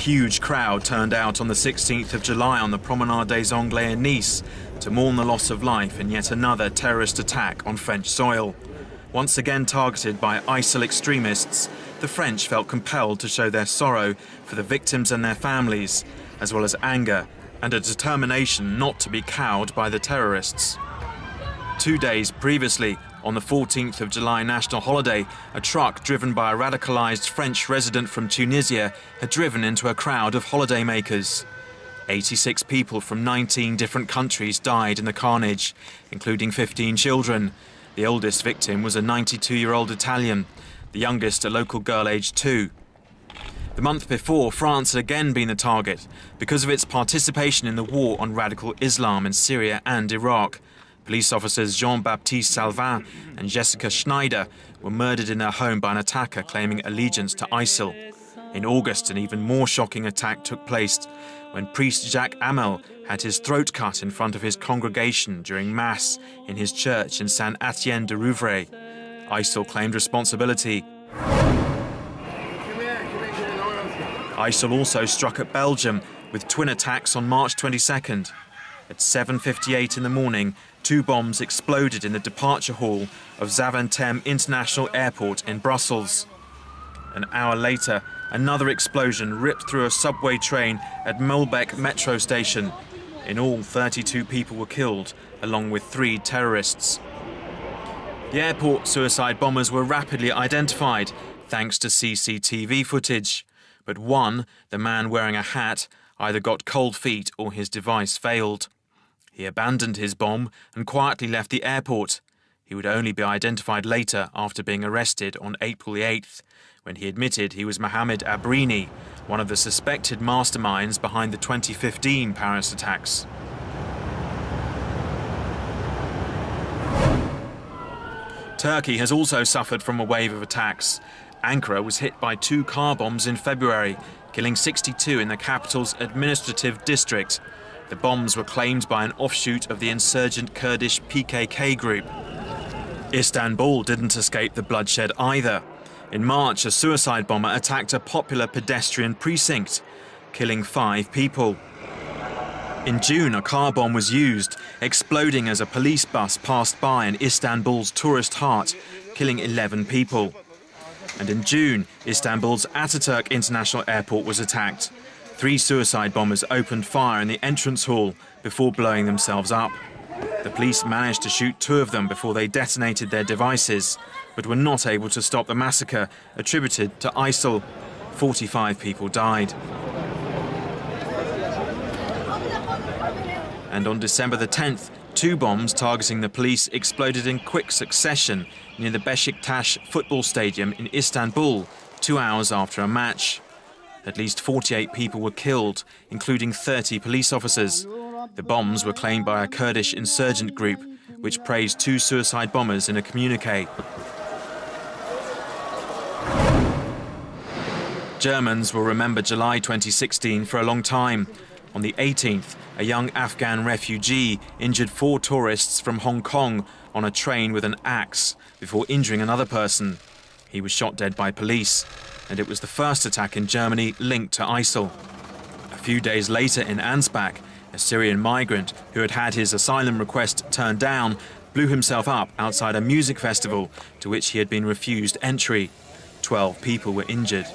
huge crowd turned out on the 16th of July on the Promenade des Anglais in Nice to mourn the loss of life in yet another terrorist attack on French soil. Once again targeted by ISIL extremists, the French felt compelled to show their sorrow for the victims and their families, as well as anger and a determination not to be cowed by the terrorists. 2 days previously, on the 14th of July national holiday, a truck driven by a radicalized French resident from Tunisia had driven into a crowd of holidaymakers. 86 people from 19 different countries died in the carnage, including 15 children. The oldest victim was a 92-year-old Italian, the youngest a local girl aged 2. The month before, France had again been the target because of its participation in the war on radical Islam in Syria and Iraq. Police officers Jean-Baptiste Salvin and Jessica Schneider were murdered in their home by an attacker claiming allegiance to ISIL. In August, an even more shocking attack took place when priest Jacques Hamel had his throat cut in front of his congregation during Mass in his church in Saint-Étienne-de-Rouvray. ISIL claimed responsibility. ISIL also struck at Belgium with twin attacks on March 22nd. At 7:58 in the morning, 2 bombs exploded in the departure hall of Zaventem International Airport in Brussels. An hour later, another explosion ripped through a subway train at Moelbeek metro station. In all, 32 people were killed, along with 3 terrorists. The airport suicide bombers were rapidly identified, thanks to CCTV footage. But one, the man wearing a hat, either got cold feet or his device failed. He abandoned his bomb and quietly left the airport. He would only be identified later after being arrested on April the 8th, when he admitted he was Mohamed Abrini, one of the suspected masterminds behind the 2015 Paris attacks. Turkey has also suffered from a wave of attacks. Ankara was hit by 2 car bombs in February, killing 62 in the capital's administrative district. The bombs were claimed by an offshoot of the insurgent Kurdish PKK group. Istanbul didn't escape the bloodshed either. In March, a suicide bomber attacked a popular pedestrian precinct, killing 5 people. In June, a car bomb was used, exploding as a police bus passed by in Istanbul's tourist heart, killing 11 people. And in June, Istanbul's Ataturk International Airport was attacked. 3 suicide bombers opened fire in the entrance hall before blowing themselves up. The police managed to shoot 2 of them before they detonated their devices, but were not able to stop the massacre attributed to ISIL. 45 people died. And on December the 10th, 2 bombs targeting the police exploded in quick succession near the Beşiktaş football stadium in Istanbul, 2 hours after a match. At least 48 people were killed, including 30 police officers. The bombs were claimed by a Kurdish insurgent group, which praised 2 suicide bombers in a communique. Germans will remember July 2016 for a long time. On the 18th, a young Afghan refugee injured 4 tourists from Hong Kong on a train with an axe before injuring another person. He was shot dead by police, and it was the first attack in Germany linked to ISIL. A few days later in Ansbach, a Syrian migrant who had had his asylum request turned down blew himself up outside a music festival to which he had been refused entry. 12 people were injured.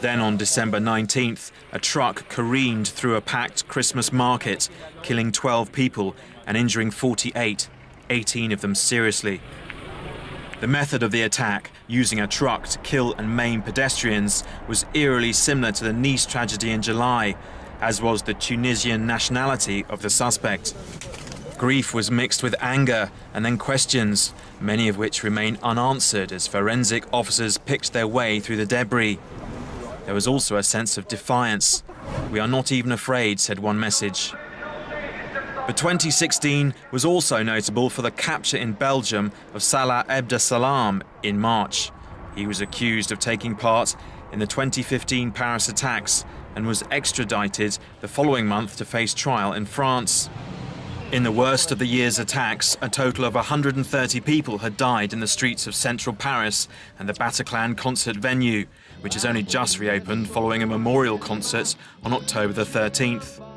Then on December 19th, a truck careened through a packed Christmas market, killing 12 people and injuring 48, 18 of them seriously. The method of the attack, using a truck to kill and maim pedestrians, was eerily similar to the Nice tragedy in July, as was the Tunisian nationality of the suspect. Grief was mixed with anger and then questions, many of which remain unanswered as forensic officers picked their way through the debris. There was also a sense of defiance. "We are not even afraid," said one message. But 2016 was also notable for the capture in Belgium of Salah Abdeslam in March. He was accused of taking part in the 2015 Paris attacks and was extradited the following month to face trial in France. In the worst of the year's attacks, a total of 130 people had died in the streets of central Paris and the Bataclan concert venue, which has only just reopened following a memorial concert on October the 13th.